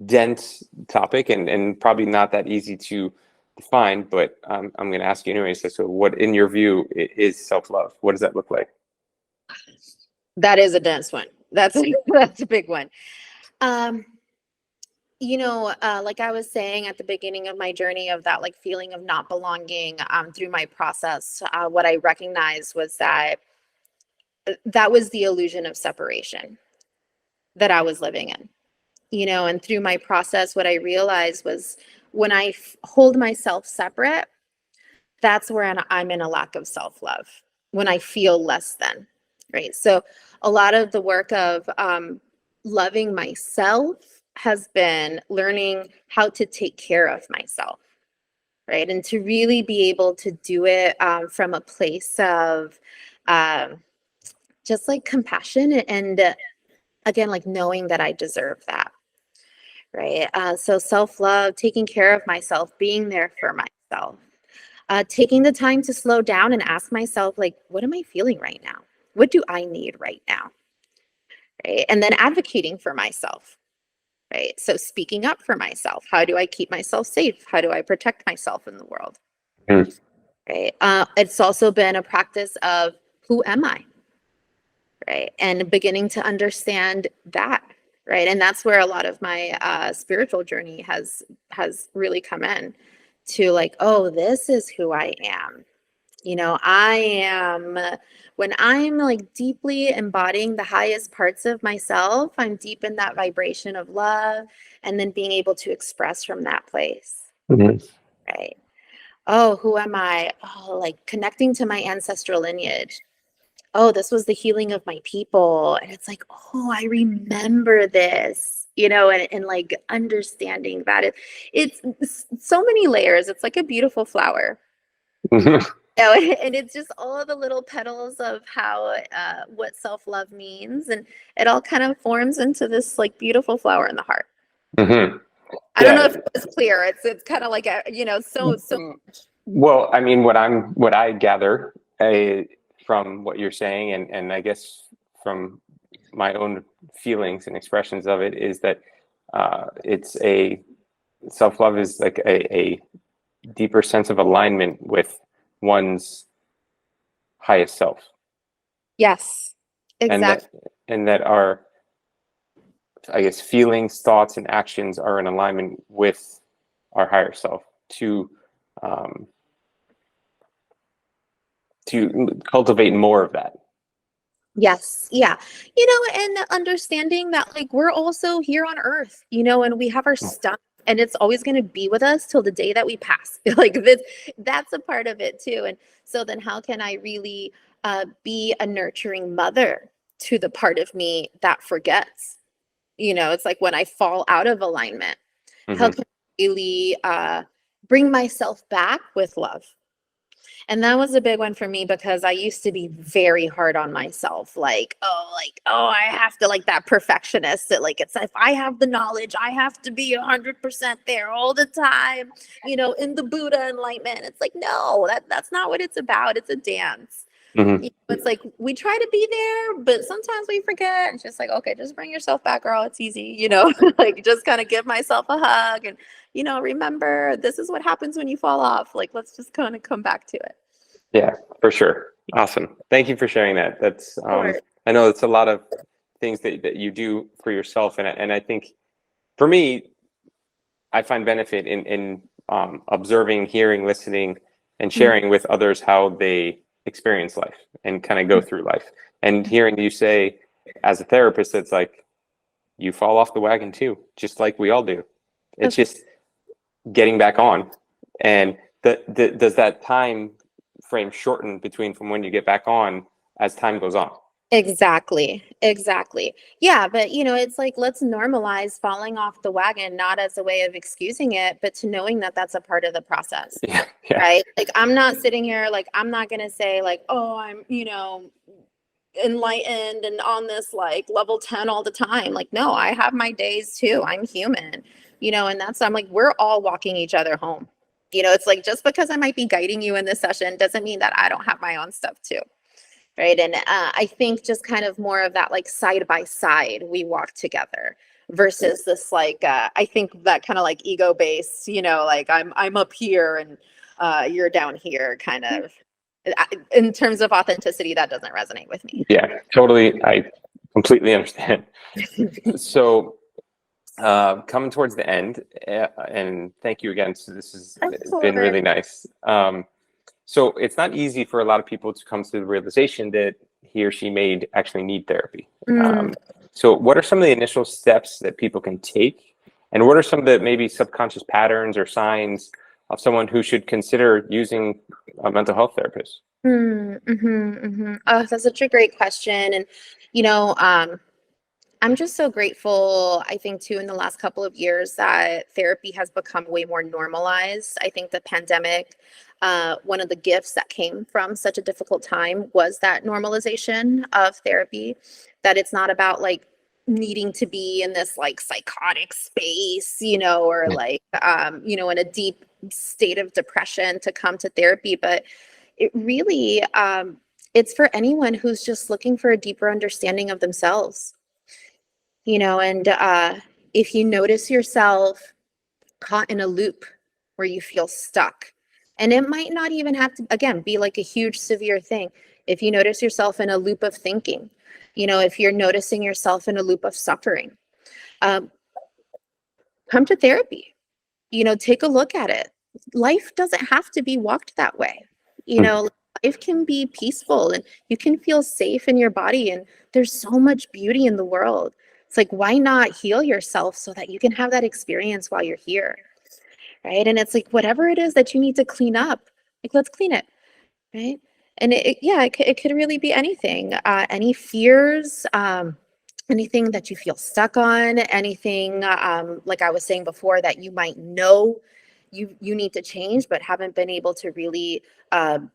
dense topic and probably not that easy to define, but I'm going to ask you anyway. So what, in your view, is self-love? What does that look like? That is a dense one. That's a big one. Like I was saying at the beginning of my journey of that like feeling of not belonging, through my process, what I recognized was that was the illusion of separation that I was living in. And through my process, what I realized was when I hold myself separate, that's where I'm in a lack of self-love, when I feel less than, right? So a lot of the work of loving myself has been learning how to take care of myself, right? And to really be able to do it from a place of just like compassion and again, like knowing that I deserve that, right? So self-love, taking care of myself, being there for myself, taking the time to slow down and ask myself, like, what am I feeling right now? What do I need right now? Right? And then advocating for myself, right? So speaking up for myself. How do I keep myself safe? How do I protect myself in the world? Right? It's also been a practice of who am I? Right? And beginning to understand that, right? And that's where a lot of my spiritual journey has really come in to like, oh, this is who I am. I am, when I'm like deeply embodying the highest parts of myself, I'm deep in that vibration of love and then being able to express from that place. Right? Oh, who am I? Oh, like connecting to my ancestral lineage. Oh, this was the healing of my people. And it's like, oh, I remember this, and like understanding that it's so many layers. It's like a beautiful flower. And it's just all the little petals of how what self-love means, and it all kind of forms into this like beautiful flower in the heart. I don't know if it's clear. It's kind of like so much. Well, I mean, what I gather from what you're saying, and I guess from my own feelings and expressions of it, is that it's self-love is like a deeper sense of alignment with one's highest self. Yes, exactly. And that our, I guess, feelings, thoughts, and actions are in alignment with our higher self um, to cultivate more of that. Yes. Yeah. And understanding that like we're also here on earth, and we have our stuff and it's always going to be with us till the day that we pass. Like that's a part of it too. And so then how can I really be a nurturing mother to the part of me that forgets? It's like when I fall out of alignment, how can I really bring myself back with love? And that was a big one for me because I used to be very hard on myself. Oh, I have to, like, that perfectionist that, like, it's if I have the knowledge, I have to be 100% there all the time, in the Buddha enlightenment. It's like, no, that's not what it's about. It's a dance. It's like we try to be there, but sometimes we forget. It's just like, okay, just bring yourself back, girl. It's easy, like just kind of give myself a hug and, remember this is what happens when you fall off. Like, let's just kind of come back to it. Yeah, for sure. Awesome. Thank you for sharing that. That's, I know it's a lot of things that you do for yourself. And I think for me, I find benefit in observing, hearing, listening, and sharing with others how they experience life and kind of go through life. And hearing you say, as a therapist, it's like you fall off the wagon too, just like we all do. It's just getting back on. And does that time frame shorten between from when you get back on as time goes on? Exactly. Yeah, but it's like let's normalize falling off the wagon, not as a way of excusing it, but to knowing that that's a part of the process. Yeah. Right? Like I'm not sitting here like I'm not going to say like, "Oh, I'm, enlightened and on this like level 10 all the time." Like, no, I have my days too. I'm human. And I'm like we're all walking each other home. It's like just because I might be guiding you in this session doesn't mean that I don't have my own stuff too. Right. And I think just kind of more of that like side by side we walk together versus this like I think that kind of like ego based, like I'm up here and you're down here kind of. In terms of authenticity, that doesn't resonate with me. Yeah, totally. I completely understand. So coming towards the end, and thank you again. So this has been really nice. So it's not easy for a lot of people to come to the realization that he or she may actually need therapy. So what are some of the initial steps that people can take? And what are some of the maybe subconscious patterns or signs of someone who should consider using a mental health therapist? Oh, that's such a great question. And, I'm just so grateful, I think, too, in the last couple of years that therapy has become way more normalized. I think the pandemic, one of the gifts that came from such a difficult time was that normalization of therapy, that it's not about like needing to be in this like psychotic space, or like, in a deep state of depression to come to therapy. But it really, it's for anyone who's just looking for a deeper understanding of themselves. And if you notice yourself caught in a loop where you feel stuck, and it might not even have to, again, be like a huge severe thing. If you notice yourself in a loop of thinking, if you're noticing yourself in a loop of suffering, come to therapy, take a look at it. Life doesn't have to be walked that way. Life can be peaceful and you can feel safe in your body. And there's so much beauty in the world. It's like, why not heal yourself so that you can have that experience while you're here? Right. And it's like, whatever it is that you need to clean up, like, let's clean it. Right. And it could really be anything, any fears, anything that you feel stuck on, anything, like I was saying before, that you might know you need to change, but haven't been able to really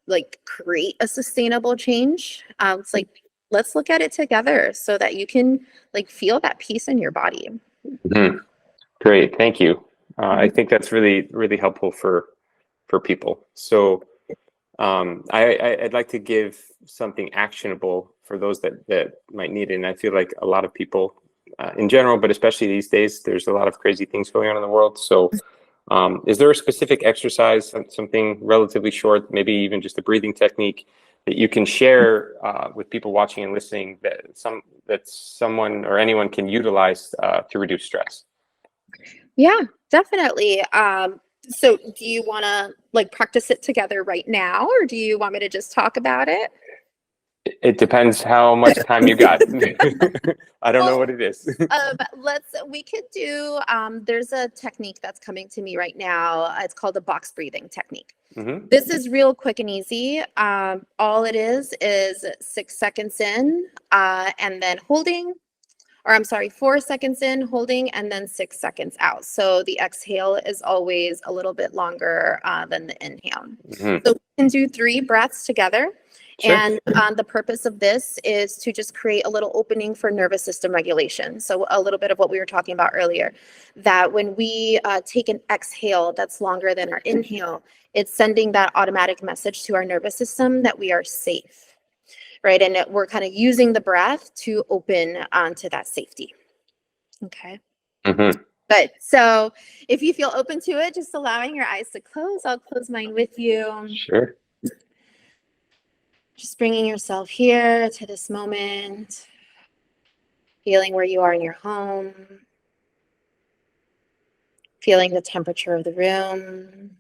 like create a sustainable change. It's like, let's look at it together so that you can like feel that peace in your body. Great, thank you. I think that's really, really helpful for people. So I'd like to give something actionable for those that might need it. And I feel like a lot of people in general, but especially these days, there's a lot of crazy things going on in the world. So Is there a specific exercise, something relatively short, maybe even just a breathing technique that you can share with people watching and listening that someone or anyone can utilize to reduce stress? Yeah, definitely. So do you want to like practice it together right now, or do you want me to just talk about it? It depends how much time you got. I don't know Well, what it is. we could do, there's a technique that's coming to me right now. It's called the box breathing technique. Mm-hmm. This is real quick and easy. All it is 6 seconds in, and then holding, or I'm sorry, 4 seconds in, holding, and then 6 seconds out. So the exhale is always a little bit longer than the inhale. Mm-hmm. So we can do 3 breaths together. Sure. And the purpose of this is to just create a little opening for nervous system regulation. So a little bit of what we were talking about earlier, that when we take an exhale that's longer than our inhale, it's sending that automatic message to our nervous system that we are safe, right? And we're kind of using the breath to open onto that safety. Okay. Mm-hmm. But so if you feel open to it, just allowing your eyes to close, I'll close mine with you. Sure. Just bringing yourself here to this moment, feeling where you are in your home, feeling the temperature of the room,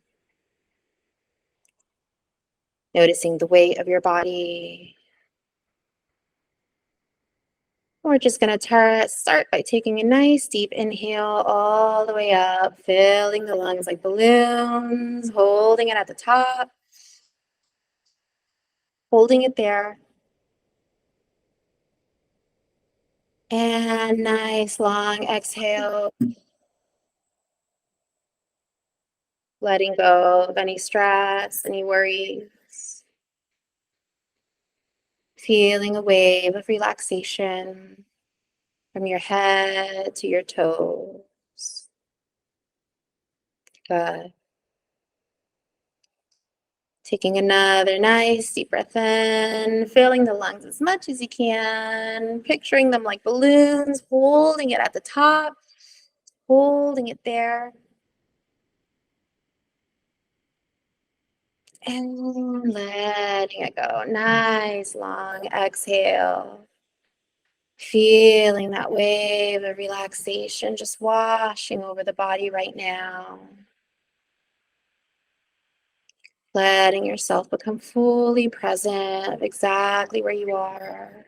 noticing the weight of your body. We're just going to start by taking a nice deep inhale all the way up, filling the lungs like balloons, holding it at the top, holding it there. And nice long exhale, letting go of any stress, any worries, feeling a wave of relaxation from your head to your toes. Good. Taking another nice deep breath in, filling the lungs as much as you can, picturing them like balloons, holding it at the top, holding it there. And letting it go. Nice long exhale. Feeling that wave of relaxation just washing over the body right now. Letting yourself become fully present of exactly where you are.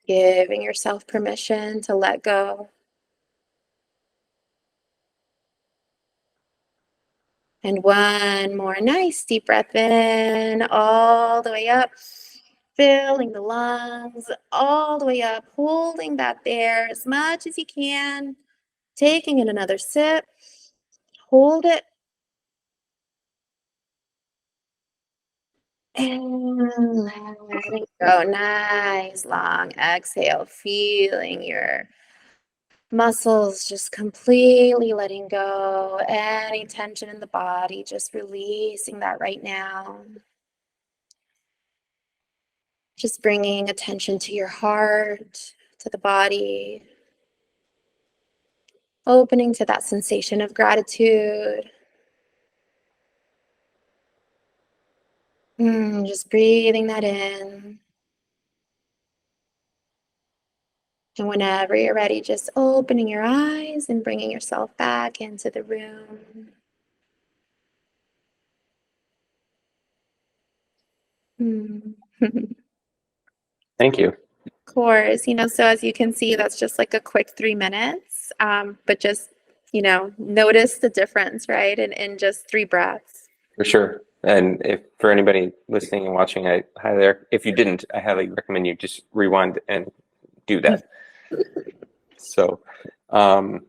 Giving yourself permission to let go. And one more nice deep breath in, all the way up, filling the lungs, all the way up, holding that there as much as you can, taking in another sip, hold it, and letting go. Nice long exhale, feeling your muscles just completely letting go, any tension in the body, just releasing that right now. Just bringing attention to your heart, to the body, opening to that sensation of gratitude. Just breathing that in. And whenever you're ready, just opening your eyes and bringing yourself back into the room. Thank you. Of course, so as you can see, that's just like a quick 3 minutes, but just, notice the difference, right? In just 3 breaths. For sure. And if for anybody listening and watching, if you didn't, I highly recommend you just rewind and do that. So, how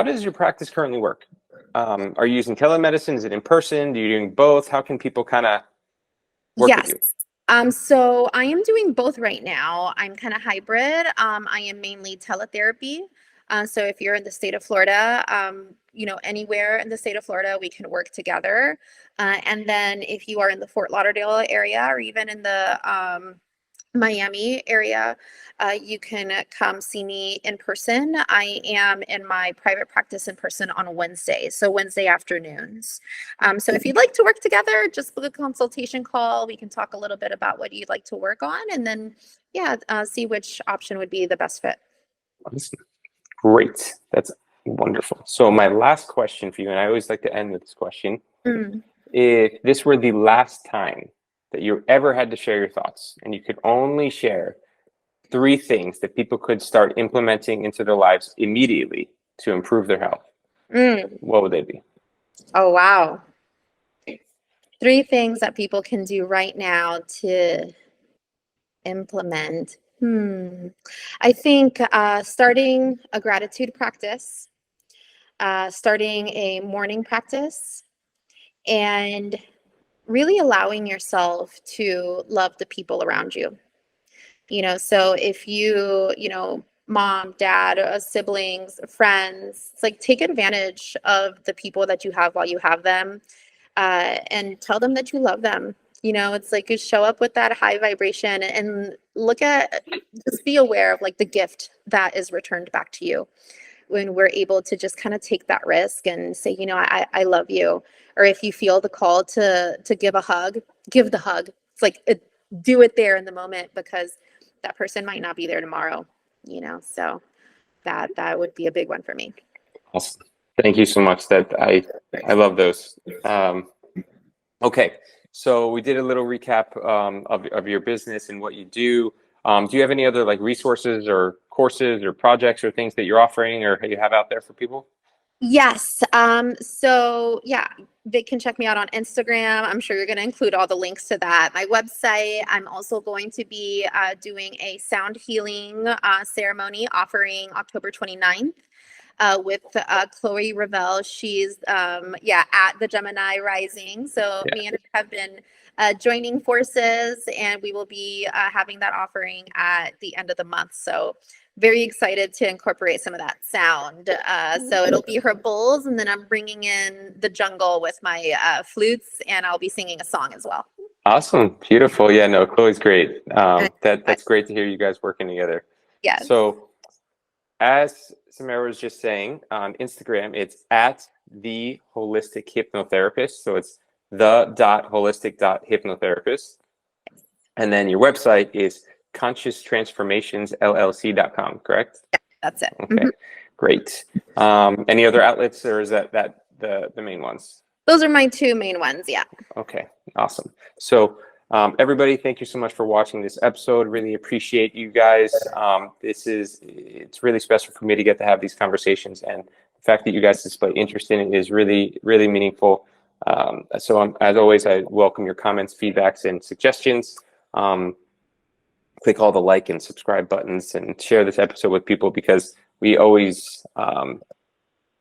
does your practice currently work? Are you using telemedicine? Is it in person? Do you doing both? How can people kind of work with Yes. you? So I am doing both right now. I'm kind of hybrid. I am mainly teletherapy. So if you're in the state of Florida, anywhere in the state of Florida, we can work together. And then if you are in the Fort Lauderdale area or even in the Miami area, you can come see me in person. I am in my private practice in person on Wednesday, so Wednesday afternoons. So if you'd like to work together, just book a consultation call. We can talk a little bit about what you'd like to work on, and then, yeah, see which option would be the best fit. Great. That's wonderful. So my last question for you, and I always like to end with this question. If this were the last time that you ever had to share your thoughts, and you could only share 3 things that people could start implementing into their lives immediately to improve their health, what would they be? Oh, wow. 3 things that people can do right now to implement. I think starting a gratitude practice, starting a morning practice, and really allowing yourself to love the people around you. So if mom, dad, siblings, friends, it's like take advantage of the people that you have while you have them, and tell them that you love them. It's like you show up with that high vibration and just be aware of like the gift that is returned back to you when we're able to just kind of take that risk and say, I love you. Or if you feel the call to give a hug, give the hug. It's like, do it there in the moment, because that person might not be there tomorrow, so that would be a big one for me. Awesome. Thank you so much. That I love those. Okay. So we did a little recap of your business and what you do. Do you have any other like resources or courses or projects or things that you're offering or you have out there for people? Yes. So yeah, they can check me out on Instagram. I'm sure you're going to include all the links to that. My website. I'm also going to be doing a sound healing ceremony offering October 29th. With Chloe Ravel. She's at the Gemini Rising. So me and her have been joining forces, and we will be having that offering at the end of the month. So very excited to incorporate some of that sound. So it'll be her bowls, and then I'm bringing in the jungle with my flutes, and I'll be singing a song as well. Awesome. Beautiful. Yeah, no, Chloe's great. That's great to hear you guys working together. Yeah. So as Samara was just saying, on Instagram, it's at the holistic hypnotherapist. So it's the.holistic.hypnotherapist. And then your website is conscioustransformationsllc.com, correct? Yeah, that's it. Okay, great. Any other outlets, or is that the main ones? Those are my 2 main ones. Yeah. Okay, awesome. So everybody, thank you so much for watching this episode. Really appreciate you guys. It's really special for me to get to have these conversations, and the fact that you guys display interest in it is really, really meaningful. So as always, I welcome your comments, feedbacks, and suggestions. Click all the like and subscribe buttons and share this episode with people, because we always,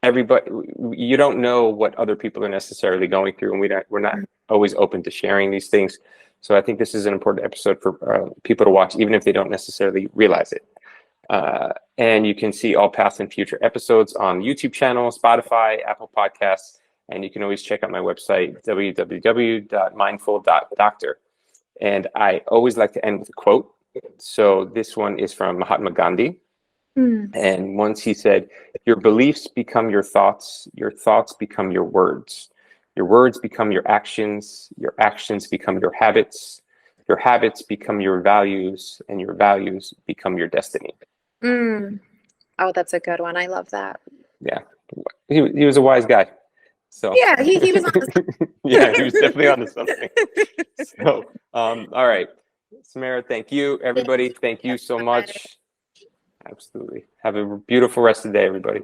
everybody, you don't know what other people are necessarily going through, and we're not always open to sharing these things. So I think this is an important episode for people to watch, even if they don't necessarily realize it. And you can see all past and future episodes on YouTube channel, Spotify, Apple Podcasts, and you can always check out my website, www.mindful.doctor. And I always like to end with a quote. So this one is from Mahatma Gandhi. And once he said, your beliefs become your thoughts become your words become your actions become your habits become your values, and your values become your destiny. Oh, that's a good one. I love that. Yeah, he was a wise guy. So yeah, he was on yeah, he was definitely onto something. So all right, Samara, thank you. Everybody, thank you so much. Absolutely. Have a beautiful rest of the day, everybody.